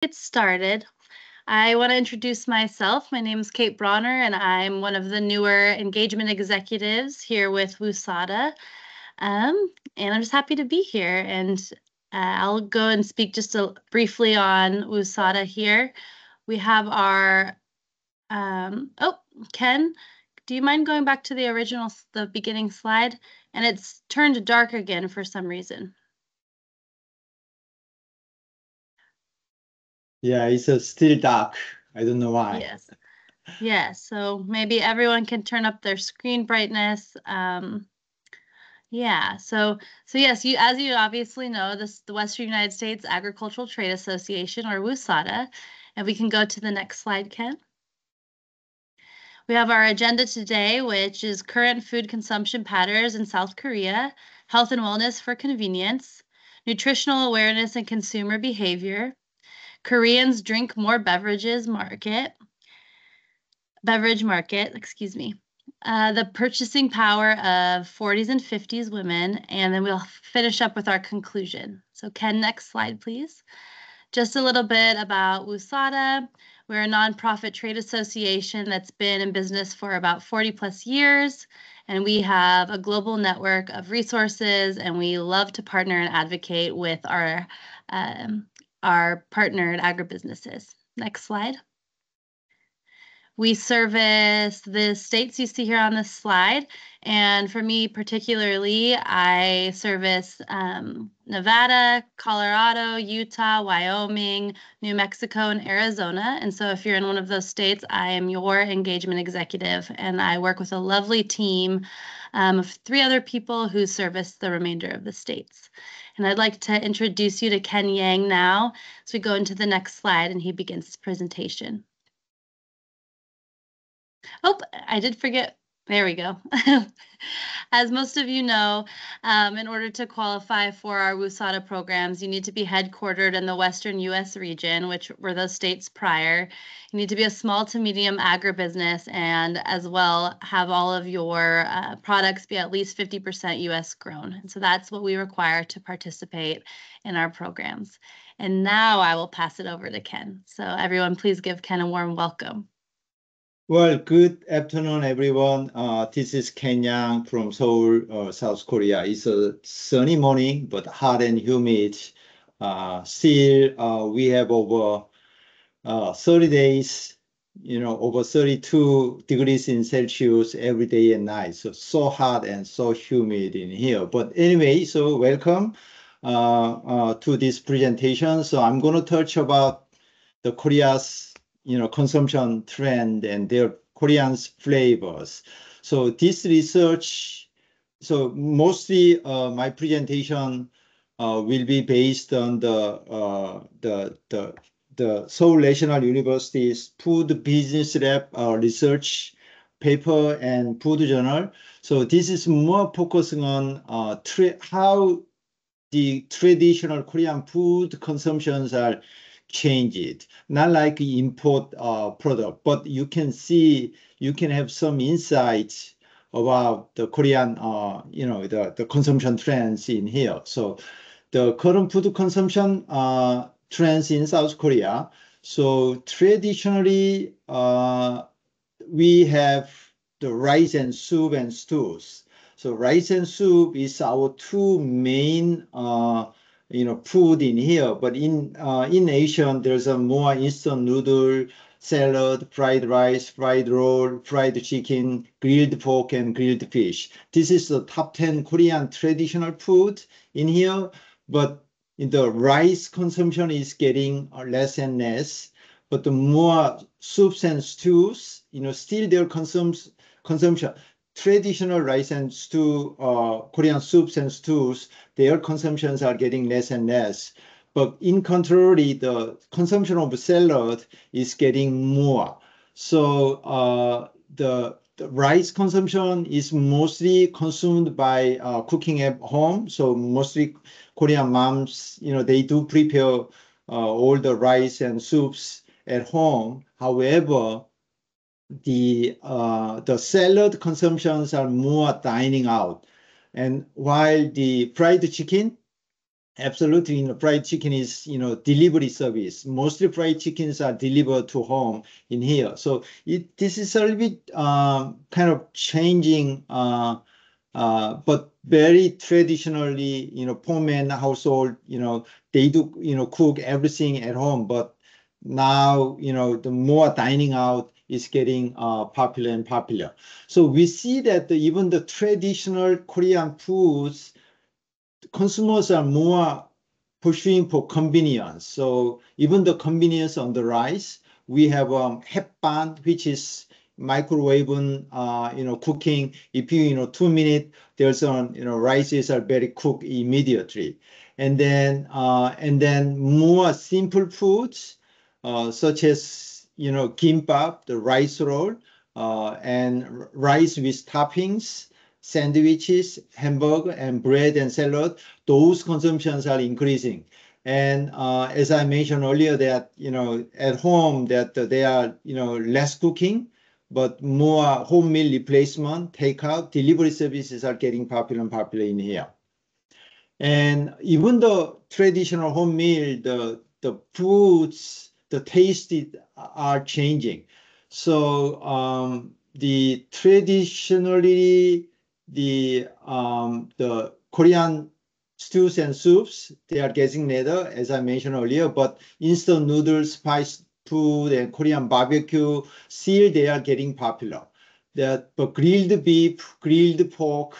Get started. I want to introduce myself. My name is Kate Bronner, and I'm one of the newer engagement executives here with WUSADA. And I'm just happy to be here. And I'll go and speak just briefly on WUSADA here. We have our, Ken, do you mind going back to the beginning slide? And it's turned dark again for some reason. Yeah, it's still dark. I don't know why. Yes. Yes. So maybe everyone can turn up their screen brightness. Yeah. So yes, as you obviously know, the Western United States Agricultural Trade Association, or WUSADA, and we can go to the next slide, Ken. We have our agenda today, which is current food consumption patterns in South Korea, health and wellness for convenience, nutritional awareness and consumer behavior, Koreans drink more beverage market, excuse me. The purchasing power of 40s and 50s women, and then we'll finish up with our conclusion. So Ken, next slide, please. Just a little bit about WUSADA. We're a nonprofit trade association that's been in business for about 40 plus years, and we have a global network of resources, and we love to partner and advocate with our partnered agribusinesses. Next slide. We service the states you see here on this slide. And for me particularly, I service Nevada, Colorado, Utah, Wyoming, New Mexico, and Arizona. And so if you're in one of those states, I am your engagement executive. And I work with a lovely team of 3 other people who service the remainder of the states. And I'd like to introduce you to Ken Yang now. So we go into the next slide and he begins his presentation. Oh, I did forget. There we go. As most of you know, in order to qualify for our WUSADA programs, you need to be headquartered in the Western U.S. region, which were those states prior. You need to be a small to medium agribusiness and as well have all of your products be at least 50% U.S. grown. And so that's what we require to participate in our programs. And now I will pass it over to Ken. So everyone, please give Ken a warm welcome. Well, good afternoon, everyone. This is Ken Yang from Seoul, South Korea. It's a sunny morning, but hot and humid. Still, we have over 30 days, over 32 degrees in Celsius every day and night. So hot and so humid in here. But anyway, so welcome to this presentation. So I'm going to touch about the Korea's consumption trend and their Korean flavors. So this research, so mostly my presentation will be based on the Seoul National University's Food Business Lab research paper and food journal. So this is more focusing on how the traditional Korean food consumptions are changed, not like import product, but you can have some insights about the Korean, the consumption trends in here. So the current food consumption trends in South Korea. So traditionally, we have the rice and soup and stews. So rice and soup is our 2 main food in here, but in Asian, there's a more instant noodle, salad, fried rice, fried roll, fried chicken, grilled pork, and grilled fish. This is the top 10 Korean traditional food in here, but the rice consumption is getting less and less, but the more soups and stews, still their consumption. Traditional rice and stew, Korean soups and stews, their consumptions are getting less and less. But in contrary, the consumption of salad is getting more. So the rice consumption is mostly consumed by cooking at home. So mostly Korean moms, they do prepare all the rice and soups at home. However, the salad consumptions are more dining out. And while the fried chicken Absolutely, fried chicken is, delivery service. Mostly fried chickens are delivered to home in here. So this is a little bit kind of changing, but very traditionally, poor man household, they do, cook everything at home. But now, the more dining out is getting popular and popular. So we see that even the traditional Korean foods, consumers are more pushing for convenience. So even the convenience on the rise, we have 햇반, which is microwave, cooking. If you, 2 minutes, there's rices are very cooked immediately. And then more simple foods, such as, kimbap, the rice roll, and rice with toppings, sandwiches, hamburger, and bread and salad. Those consumptions are increasing. And as I mentioned earlier, that at home that they are less cooking, but more home meal replacement, takeout, delivery services are getting popular and popular in here. And even the traditional home meal, the foods, the tastes are changing. So the traditionally the Korean stews and soups, they are getting later, as I mentioned earlier, but instant noodles, spice food, and Korean barbecue, still they are getting popular. But grilled beef, grilled pork,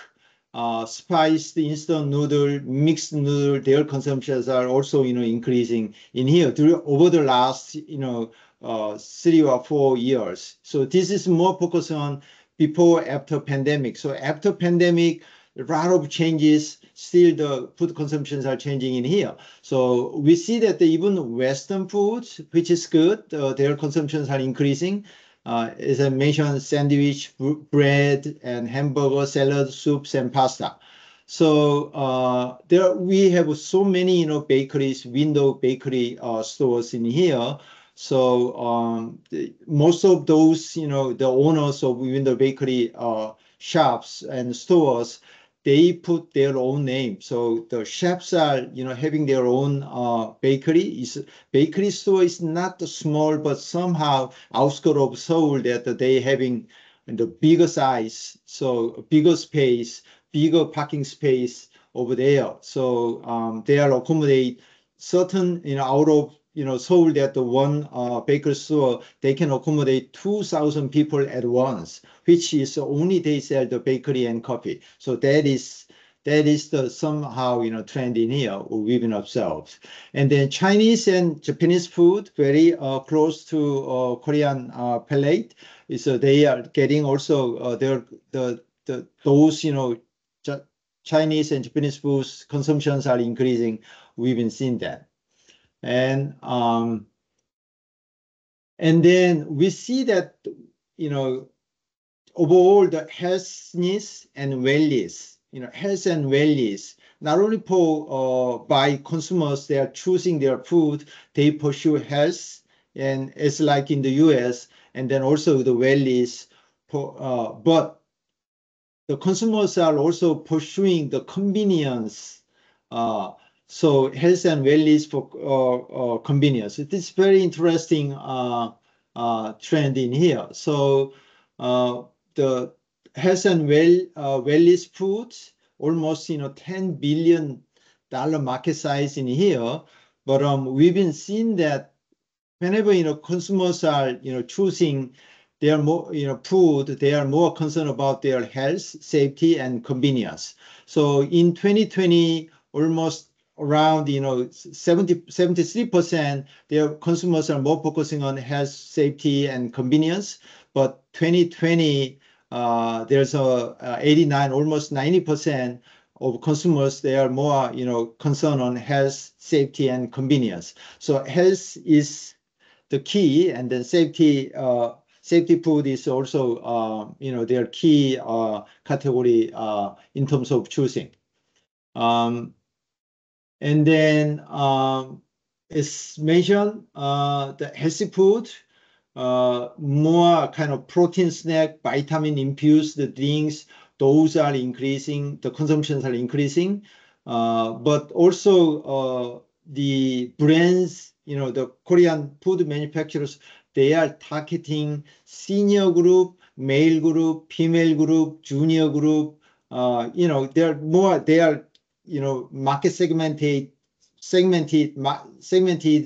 spiced instant noodle, mixed noodle, their consumptions are also, increasing in here over the last, 3 or 4 years. So this is more focused on before, after pandemic. So after pandemic, a lot of changes, still the food consumptions are changing in here. So we see that even Western foods, which is good, their consumptions are increasing. As I mentioned, sandwich, bread, and hamburger, salad, soups, and pasta. So there we have so many, bakeries, window bakery stores in here. So most of those, the owners of window bakery shops and stores, they put their own name. So the chefs are, having their own bakery. Bakery store is not small, but somehow outskirts of Seoul that they having the bigger size, so bigger space, bigger parking space over there. So they are accommodate certain, out of Seoul that the one bakery store, they can accommodate 2,000 people at once, which is only they sell the bakery and coffee. So that is the somehow trend in here we've been observed. And then Chinese and Japanese food very close to Korean palate. So they are getting also those Chinese and Japanese foods consumptions are increasing. We've been seeing that. And then we see that overall the healthiness and wellness, health and wellness, not only for by consumers, they are choosing their food, they pursue health, and it's like in the US, and then also the wellness, but the consumers are also pursuing the convenience. So health and wellness for convenience. It is very interesting trend in here. So the health and wellness foods, almost $10 billion market size in here. But we've been seeing that whenever consumers are choosing their more food, they are more concerned about their health, safety, and convenience. So in 2020, almost around 73%, their consumers are more focusing on health, safety, and convenience. But 2020, there's 89, almost 90% of consumers, they are more concerned on health, safety, and convenience. So health is the key, and then safety food is also their key category in terms of choosing. And then as mentioned, the healthy food, more kind of protein snack, vitamin infused drinks, those are increasing, the consumptions are increasing. but also the brands, the Korean food manufacturers, they are targeting senior group, male group, female group, junior group. They are market segmented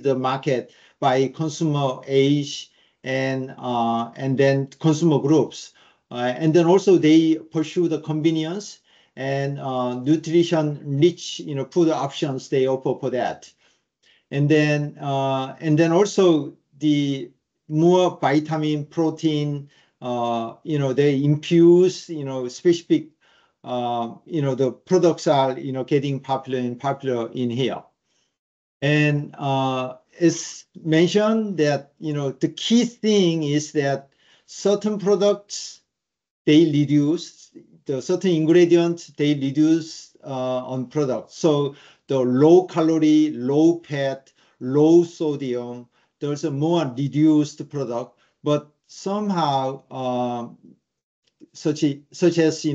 the market by consumer age and then consumer groups. And then also they pursue the convenience and nutrition rich food options they offer for that. And then also the more vitamin, protein, they infuse specific the products are getting popular in here. And it's mentioned that the key thing is that certain products they reduce the certain ingredients they reduce on products. So the low calorie, low fat, low sodium, there's a more reduced product, but somehow such as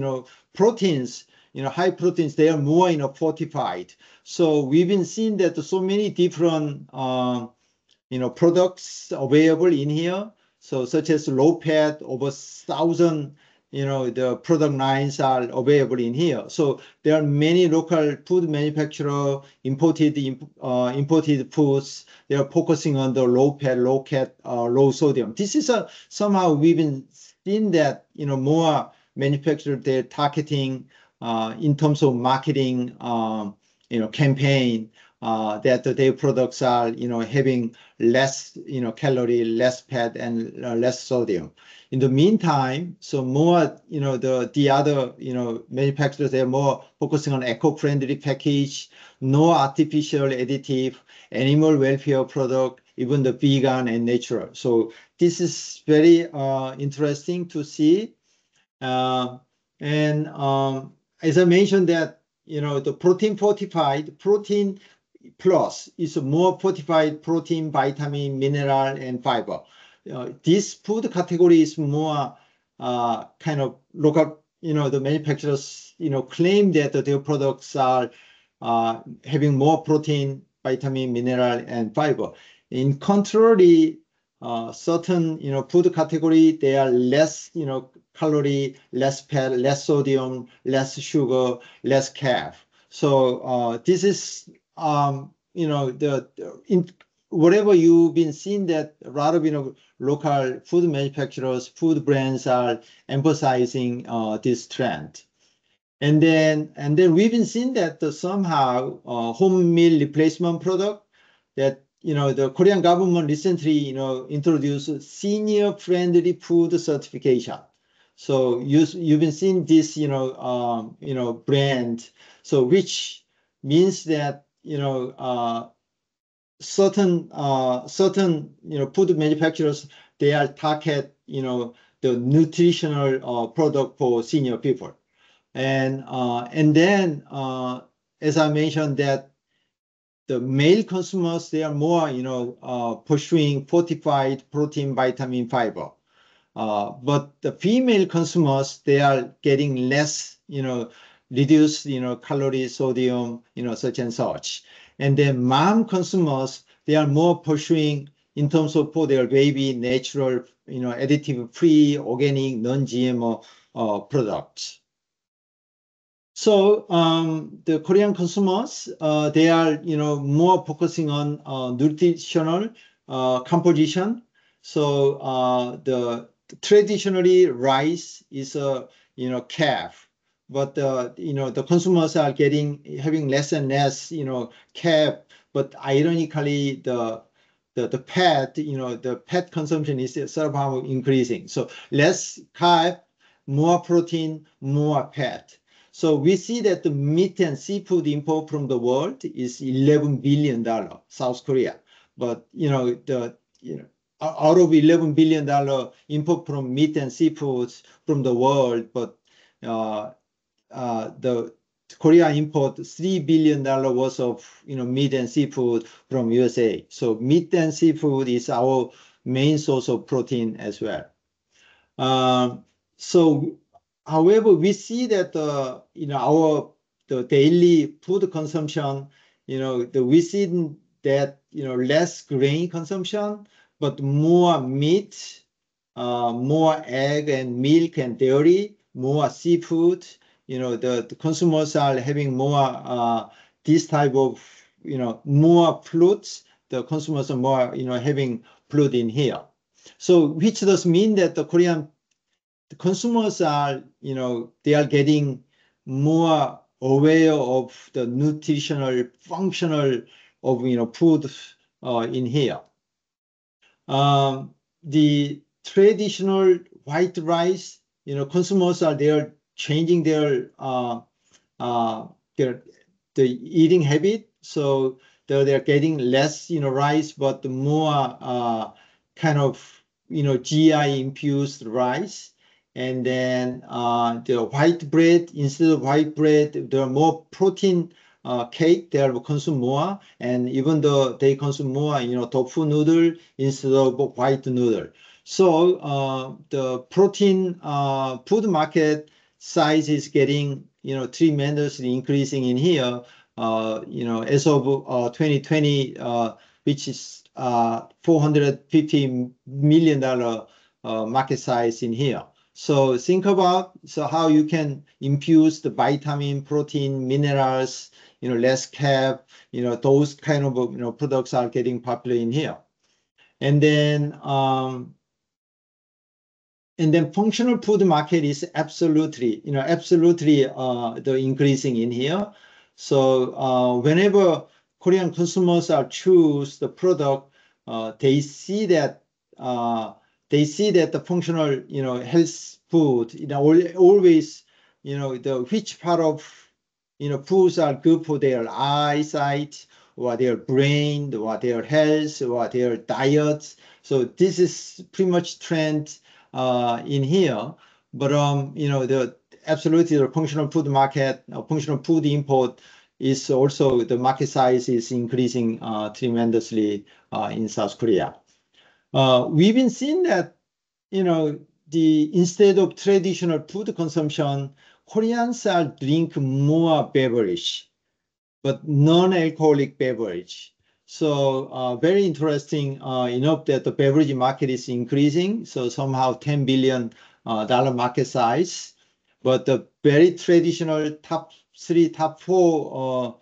proteins, high proteins, they are more fortified. So we've been seeing that so many different products available in here. So such as low fat, over 1,000 the product lines are available in here. So there are many local food manufacturer imported foods. They are focusing on the low fat, low sodium. This is somehow we've been seeing that more manufacturers they're targeting in terms of marketing campaign that their products are having less calorie, less fat, and less sodium. In the meantime, so more the other manufacturers they're more focusing on eco-friendly package, no artificial additive, animal welfare product, even the vegan and natural. So this is very interesting to see. And as I mentioned that the protein fortified, protein plus is a more fortified protein, vitamin, mineral, and fiber. This food category is more kind of local, the manufacturers, claim that their products are having more protein, vitamin, mineral, and fiber. In contrary, certain, food category, they are less, calorie, less fat, less sodium, less sugar, less carb. So this is, whatever you've been seeing that a lot of local food manufacturers, food brands are emphasizing this trend. And then we've been seeing that somehow home meal replacement product that the Korean government recently introduced senior friendly food certification. So you've been seeing this brand, so which means that certain food manufacturers they are target the nutritional product for senior people, and then as I mentioned that the male consumers they are more pursuing fortified protein, vitamin, fiber, but the female consumers they are getting less reduced calories, sodium, such and such. And then mom consumers, they are more pursuing in terms of for their baby, natural, additive-free, organic, non-GMO products. So the Korean consumers, they are, more focusing on nutritional composition. So the traditionally rice is a, carb. But the consumers are having less and less carb, but ironically the fat the fat consumption is somehow increasing. So less carb, more protein, more fat. So we see that the meat and seafood import from the world is $11 billion, South Korea. But out of $11 billion import from meat and seafoods from the world, but the Korea import $3 billion worth of meat and seafood from USA. So meat and seafood is our main source of protein as well. So, however, we see that our the daily food consumption, we see that, less grain consumption, but more meat, more egg and milk and dairy, more seafood. The consumers are having more this type of, more fruits. The consumers are more, having fruit in here. So which does mean that the Korean consumers are, they are getting more aware of the nutritional, functional of, food in here. The traditional white rice, consumers are there changing their the eating habit. So they're getting less, rice, but more kind of, GI infused rice. And then the white bread, instead of white bread, there are more protein cake, they will consume more. And even though they consume more, tofu noodle instead of white noodle. So the protein food market size is getting, tremendously increasing in here. As of 2020, which is $450 million market size in here. So think about how you can infuse the vitamin, protein, minerals, less carb, those kind of products are getting popular in here. And then functional food market is absolutely the increasing in here. So whenever Korean consumers are choose the product, they see that the functional, health food, always, which part of, foods are good for their eyesight or their brain or their health or their diet. So this is pretty much trend in here. But, absolutely the functional food market, functional food import is also, the market size is increasing tremendously in South Korea. We've been seeing that, instead of traditional food consumption, Koreans are drink more beverage, but non-alcoholic beverage. So very interesting enough that the beverage market is increasing. So somehow $10 billion market size, but the very traditional top 3, top 4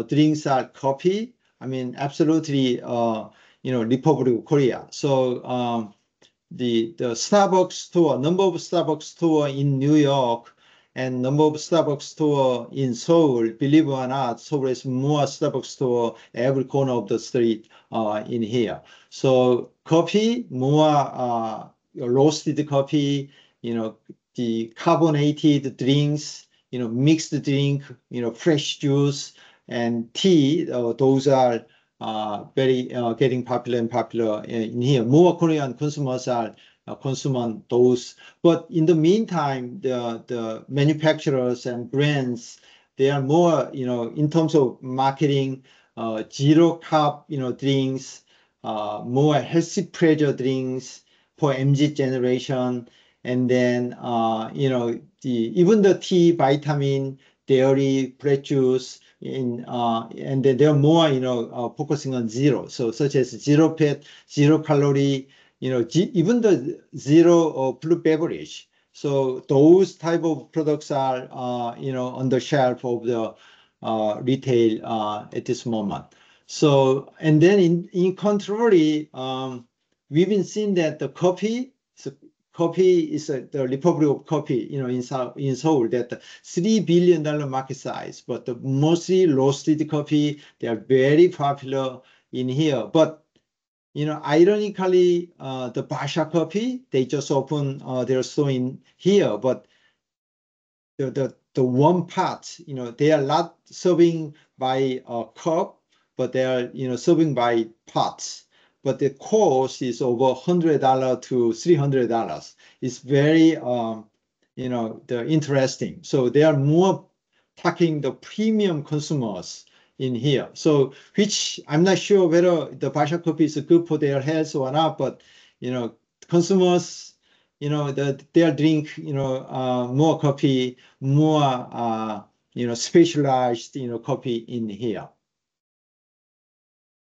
drinks are coffee. I mean, absolutely, Republic of Korea. So the Starbucks store, number of Starbucks store in New York and number of Starbucks store in Seoul, believe it or not, Seoul has more Starbucks store every corner of the street in here. So coffee, more roasted coffee, the carbonated drinks, mixed drink, fresh juice and tea. Those are very getting popular in here. More Korean consumers are consuming those. But in the meantime, the manufacturers and brands, they are more, in terms of marketing, zero carb, drinks, more healthy pleasure drinks for MZ generation. And then, even the tea, vitamin, dairy, fresh juice, and then they're more, focusing on zero. So such as zero fat, zero calorie, even the zero fruit beverage. So those type of products are, on the shelf of the retail at this moment. So, and then in contrary, we've been seeing that the coffee is the Republic of Coffee, in Seoul, that $3 billion market size, but the mostly roasted coffee, they are very popular in here. But, ironically, the Basha Coffee, they just opened their store in here, but the one part, they are not serving by a cup, but they are, serving by pots. But the cost is over $100 to $300. It's very, interesting. So they are more targeting the premium consumers in here. So, which I'm not sure whether the Basha coffee is good for their health or not, but, consumers, they'll drink, more coffee, more specialized, coffee in here.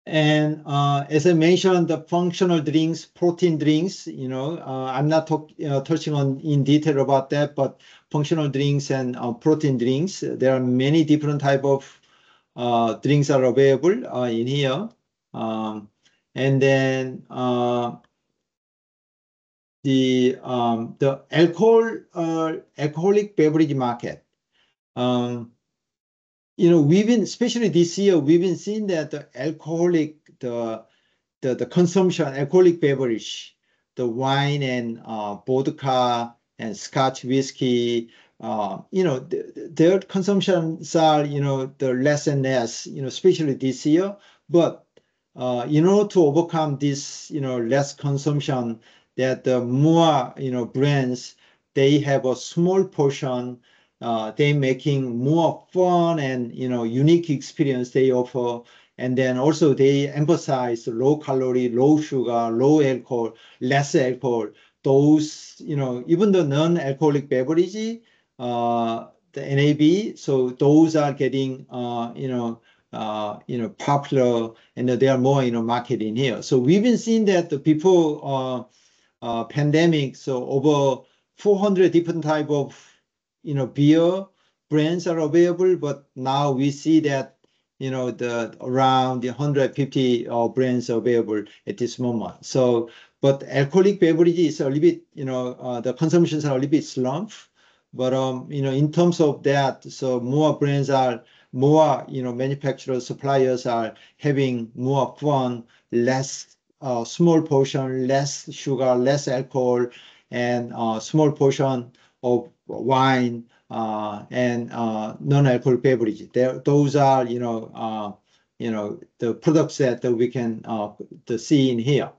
And as I mentioned, the functional drinks, protein drinks, I'm not touching on in detail about that, but functional drinks and protein drinks, there are many different type of drinks are available in here. And then the alcoholic beverage market. We've been, especially this year, we've been seeing that the consumption, alcoholic beverage, the wine and vodka and Scotch whiskey, their consumptions are, the less and less, especially this year. But in order to overcome this, less consumption, that the more, brands, they have a small portion. They making more fun and unique experience they offer, and then also they emphasize low calorie, low sugar, low alcohol, less alcohol. Those even the non-alcoholic beverage, the NAB, so those are getting popular, and they are more marketing here. So we've been seeing that the people pandemic, so over 400 different type of beer brands are available, but now we see that around 150 brands available at this moment. So, but alcoholic beverages are a little bit, the consumptions are a little bit slump. But in terms of that, so more brands are more, manufacturers, suppliers are having more fun, less small portion, less sugar, less alcohol, and small portion of wine and non-alcoholic beverage. Those are the products that we can see in here.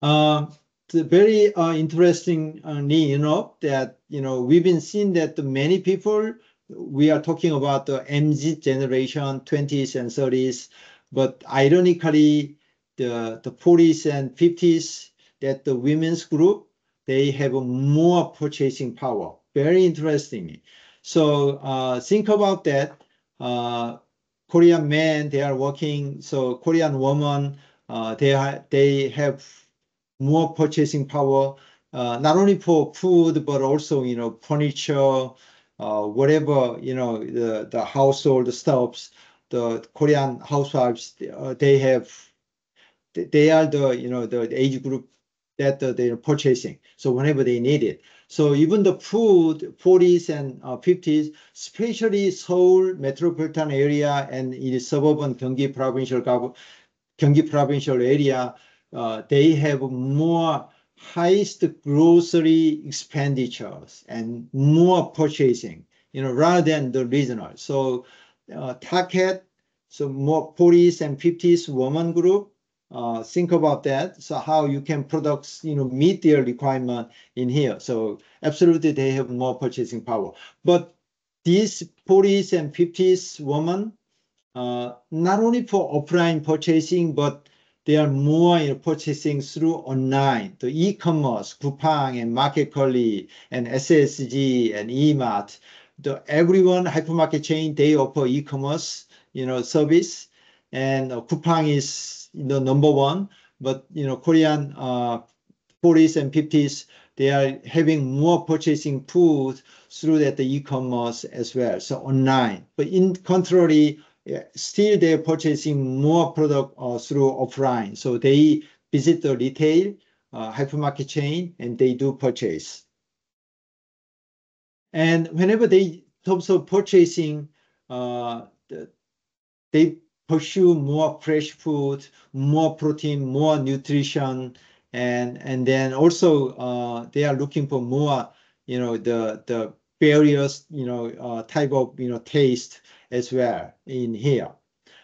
The very interestingly that we've been seeing that many people, we are talking about the MZ generation, 20s and 30s, but ironically the 40s and 50s, that the women's group, they have a more purchasing power. Very interesting. So think about that. Korean men, they are working. So Korean women, they have more purchasing power, not only for food, but also, furniture, whatever, the household stuffs. The Korean housewives, they are the, the age group that they're purchasing. So whenever they need it. So even the food, 40s and 50s, especially Seoul metropolitan area and in suburban Gyeonggi provincial area, they have more highest grocery expenditures and more purchasing, rather than the regional. So target, so more 40s and 50s woman group, think about that. So how you can products, meet their requirement in here. So absolutely they have more purchasing power. But these 40s and 50s women, not only for offline purchasing, but they are more purchasing through online, the e-commerce, Coupang and Market Kurly and SSG and eMart. Everyone hypermarket chain, they offer e-commerce, service, and Coupang is number one. But Korean 40s and 50s, they are having more purchasing food through that the e-commerce as well, so online. But in contrary, still they're purchasing more product through offline. So they visit the retail hypermarket chain and they do purchase. And whenever they, in terms of purchasing, they pursue more fresh food, more protein, more nutrition, and then also they are looking for more, the various, type of, taste as well in here.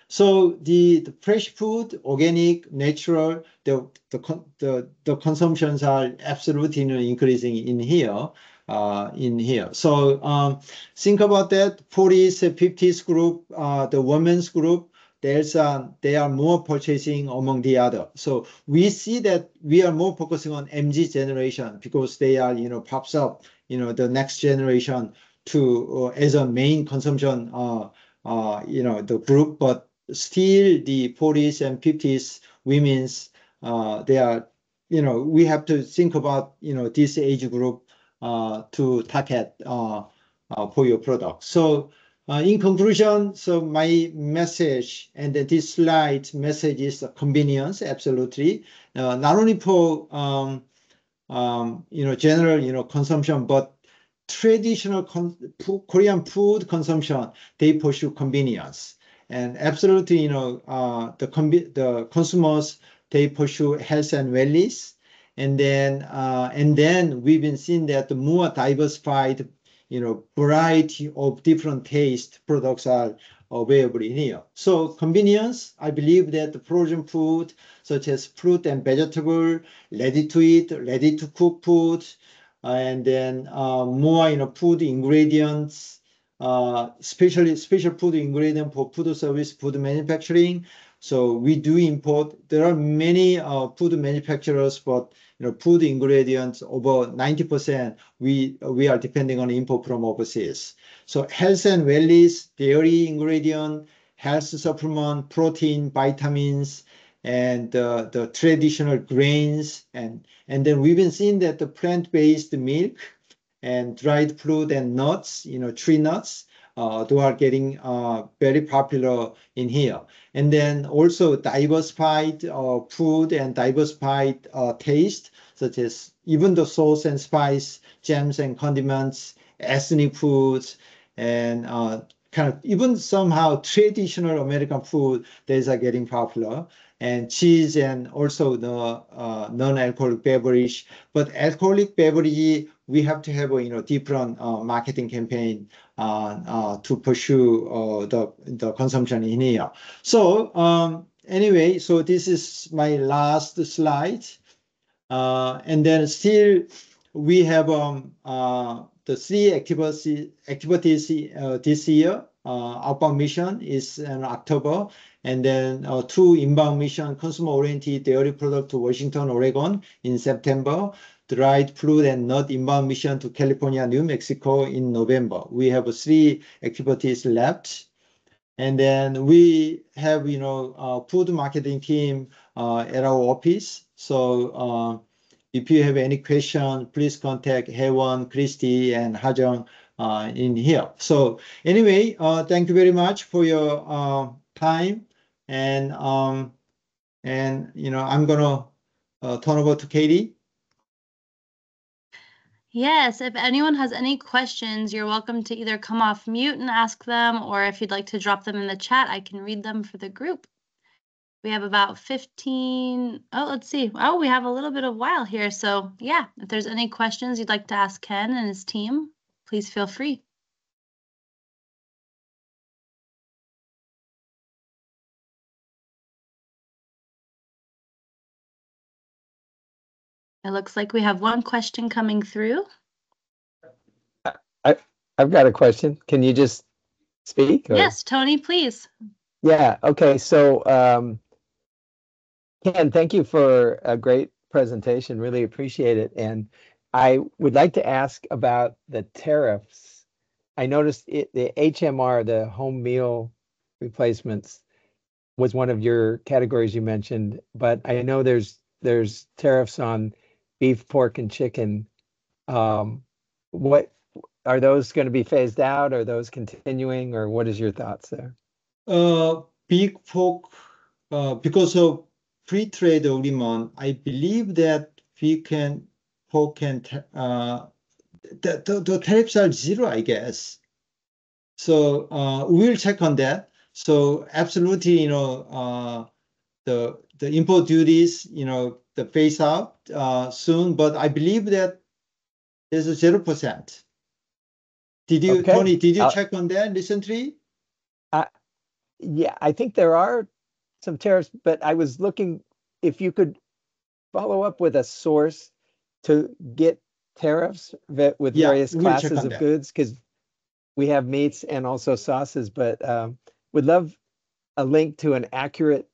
So the fresh food, organic, natural, the consumptions are absolutely increasing in here. So think about that. 40s, 50s group, the women's group, they are more purchasing among the other. So we see that we are more focusing on MZ generation because they are, pops up, the next generation to as a main consumption, the group, but still the 40s and 50s women's, they are, we have to think about, this age group to target for your product. So in conclusion, so my message and this slide message is convenience, absolutely. Not only for general consumption, but traditional Korean food consumption, they pursue convenience. And absolutely, the consumers, they pursue health and wellness. And then we've been seeing that the more diversified, variety of different taste products are available in here. So convenience, I believe that the frozen food, such as fruit and vegetable, ready to eat, ready to cook food, and then more, food ingredients, especially special food ingredient for food service, food manufacturing. So we do import. There are many food manufacturers, but food ingredients over 90% we are depending on import from overseas. So health and wellness, dairy ingredient, health supplement, protein, vitamins, and the traditional grains, and then we've been seeing that the plant-based milk and dried fruit and nuts, tree nuts, they are getting very popular in here. And then also diversified food and diversified taste, such as even the sauce and spice, jams and condiments, ethnic foods, and kind of even somehow traditional American food, these are getting popular. And cheese and also the non-alcoholic beverage. But alcoholic beverage, we have to have a different marketing campaign to pursue the consumption in here. So anyway, so this is my last slide. And then still we have the 3 activities this year. Outbound mission is in October, and then 2 inbound mission, consumer-oriented dairy product to Washington, Oregon in September, dried fruit and nut inbound mission to California, New Mexico in November. We have 3 activities left. And then we have, food marketing team at our office. So if you have any question, please contact Haewon, Christy, and Hajong in here. So anyway, thank you very much for your time. And I'm gonna turn over to Katie. Yes, if anyone has any questions, you're welcome to either come off mute and ask them, or if you'd like to drop them in the chat, I can read them for the group. We have about 15, let's see. Oh, we have a little bit of while here. So yeah, if there's any questions you'd like to ask Ken and his team, please feel free. It looks like we have one question coming through. I've got a question. Can you just speak? Or? Yes, Tony, please. Yeah. Okay. So, Ken, thank you for a great presentation. Really appreciate it. And I would like to ask about the tariffs. I noticed the HMR, the home meal replacements, was one of your categories you mentioned, but I know there's tariffs on beef, pork, and chicken. What are those going to be phased out? Are those continuing, or what is your thoughts there? Beef, pork, because of free trade agreement, I believe that pork and the tariffs are 0, I guess. So we'll check on that. So absolutely, the import duties, the phase out soon, but I believe that there's a 0%. Tony, did you check on that recently? Yeah, I think there are some tariffs, but I was looking if you could follow up with a source to get tariffs with various classes of goods, because we have meats and also sauces, but would love a link to an accurate,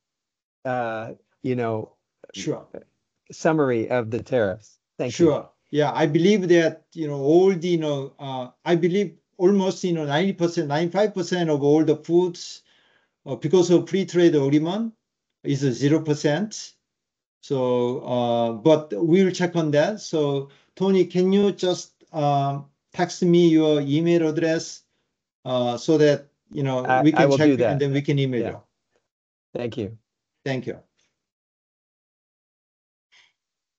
summary of the tariffs. Thank you. Sure. Yeah, I believe that, all the, I believe almost 90%, 95% of all the foods because of free trade agreement is 0%. So, but we'll check on that. So, Tony, can you just text me your email address so that we I can will check do that. and then we can email Yeah. you. Thank you. Thank you.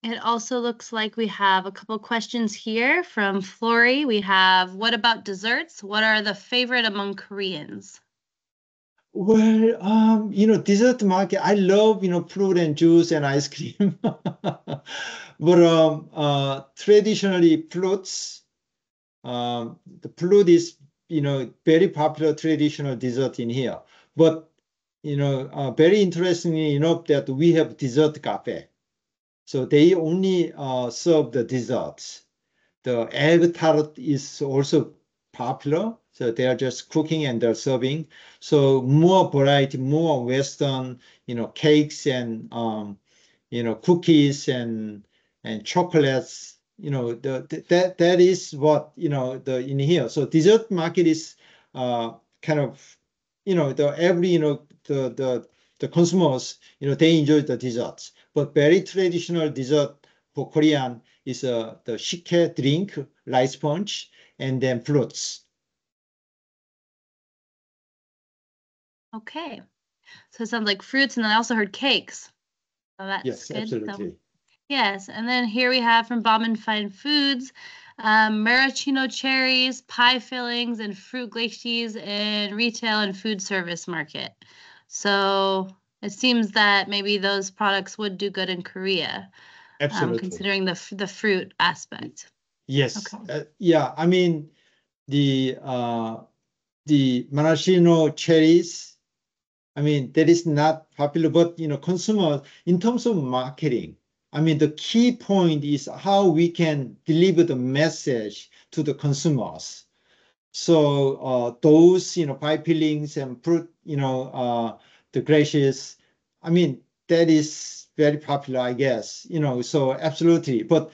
It also looks like we have a couple questions here from Flory. We have, what about desserts? What are the favorite among Koreans? Well, dessert market, I love, fruit and juice and ice cream. But traditionally fruits, the fruit is, very popular traditional dessert in here. But, very interestingly enough that we have dessert cafe. So they only serve the desserts. The egg tart is also popular. So they are just cooking and they're serving. So more variety, more Western, cakes and cookies and chocolates. That is what in here. So dessert market is kind of the every the consumers they enjoy the desserts. But very traditional dessert for Korean is the 식혜 drink, rice punch, and then fruits. Okay. So it sounds like fruits, and then I also heard cakes. So that's Yes, good. absolutely. So, yes, and then here we have from Bomb and Fine Foods, maraschino cherries, pie fillings, and fruit glacis in retail and food service market. So it seems that maybe those products would do good in Korea, Absolutely. considering the fruit aspect. Yes. Okay. Yeah. I mean, the maraschino cherries, I mean, that is not popular, but consumers, in terms of marketing, I mean, the key point is how we can deliver the message to the consumers. So those, pie fillings and fruit, the glaciers, I mean, that is very popular, I guess. So absolutely. But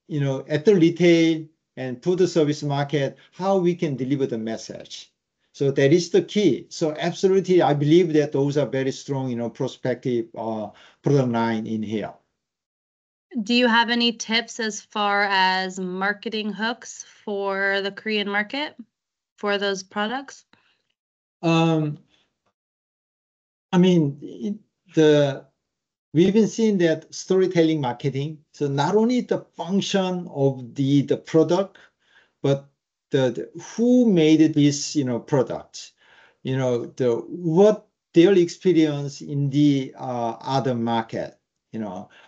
at the retail and food service market, how we can deliver the message. So that is the key. So absolutely, I believe that those are very strong, prospective product line in here. Do you have any tips as far as marketing hooks for the Korean market for those products? I mean, we've been seeing that storytelling marketing. So not only the function of the product, but the who made this product, what their experience in the other market,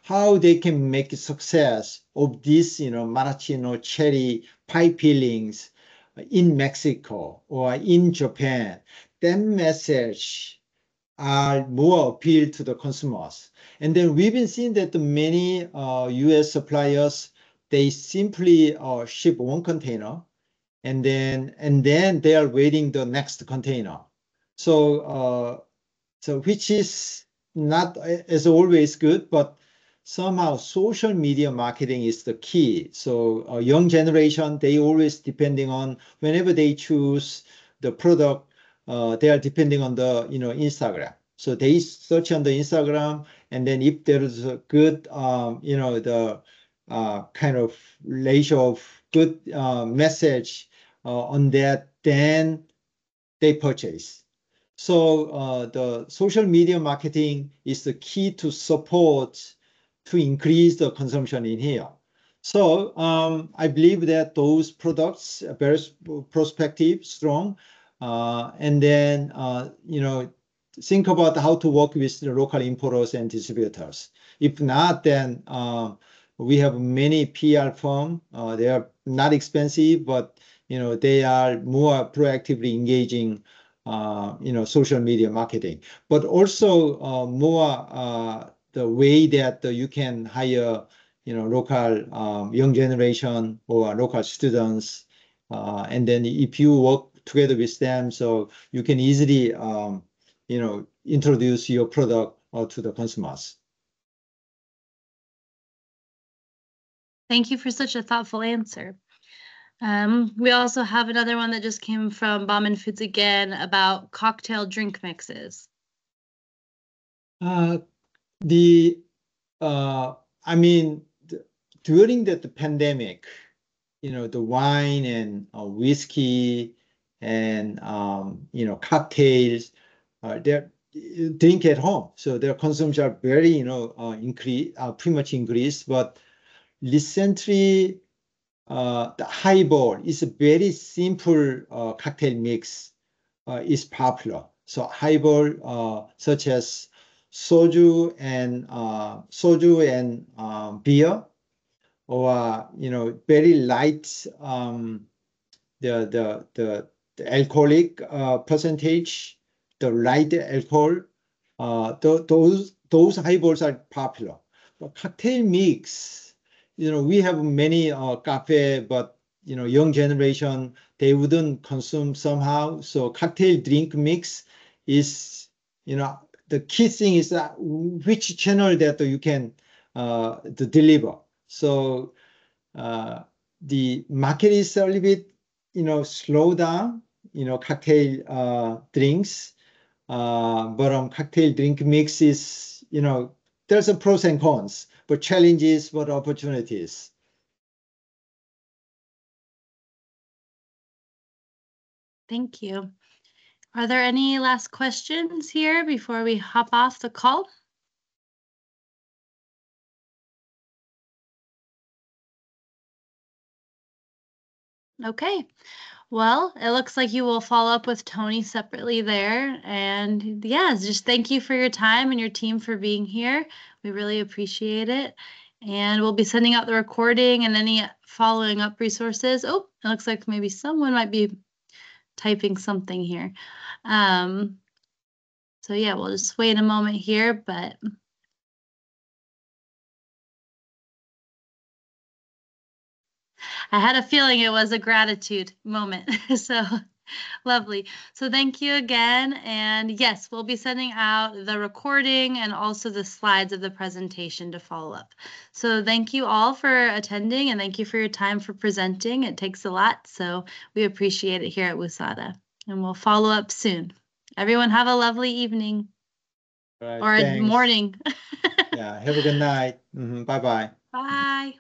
how they can make success of this maraschino cherry pie fillings in Mexico or in Japan. That message are more appeal to the consumers. And then we've been seeing that many US suppliers, they simply ship one container and then they are waiting the next container. So which is not as always good, but somehow social media marketing is the key. So young generation, they always depending on whenever they choose the product, they are depending on the Instagram. So they search on the Instagram, and then if there is a good the kind of ratio of good message on that, then they purchase. So the social media marketing is the key to support to increase the consumption in here. So I believe that those products are very prospective, strong, and then think about how to work with the local importers and distributors. If not, then we have many PR firms. They are not expensive, but they are more proactively engaging social media marketing, but also more the way that you can hire, local young generation or local students, and then if you work together with them, so you can easily, introduce your product to the consumers. Thank you for such a thoughtful answer. We also have another one that just came from Bauman Foods again about cocktail drink mixes. I mean, during the pandemic, the wine and whiskey and cocktails, they're drink at home, so their consumption are very pretty much increased. But recently, the highball is a very simple cocktail mix is popular. So highball such as soju and beer, or very light the alcoholic percentage, the light alcohol, those highballs are popular. But cocktail mix, we have many cafe, but young generation, they wouldn't consume somehow. So cocktail drink mix is, the key thing is that which channel that you can to deliver. So the market is a little bit, slow down, cocktail drinks, but cocktail drink mix is, there's a pros and cons, but challenges, but opportunities. Thank you. Are there any last questions here before we hop off the call? Okay. Well, it looks like you will follow up with Tony separately there. And yeah, just thank you for your time and your team for being here. We really appreciate it. And we'll be sending out the recording and any following up resources. Oh, it looks like maybe someone might be typing something here. So yeah, we'll just wait a moment here, but I had a feeling it was a gratitude moment. So lovely. So thank you again. And yes, we'll be sending out the recording and also the slides of the presentation to follow up. So thank you all for attending and thank you for your time for presenting. It takes a lot, so we appreciate it here at WUSADA. And we'll follow up soon. Everyone have a lovely evening. Right, or a thanks. morning. Yeah, have a good night. Bye-bye. Bye.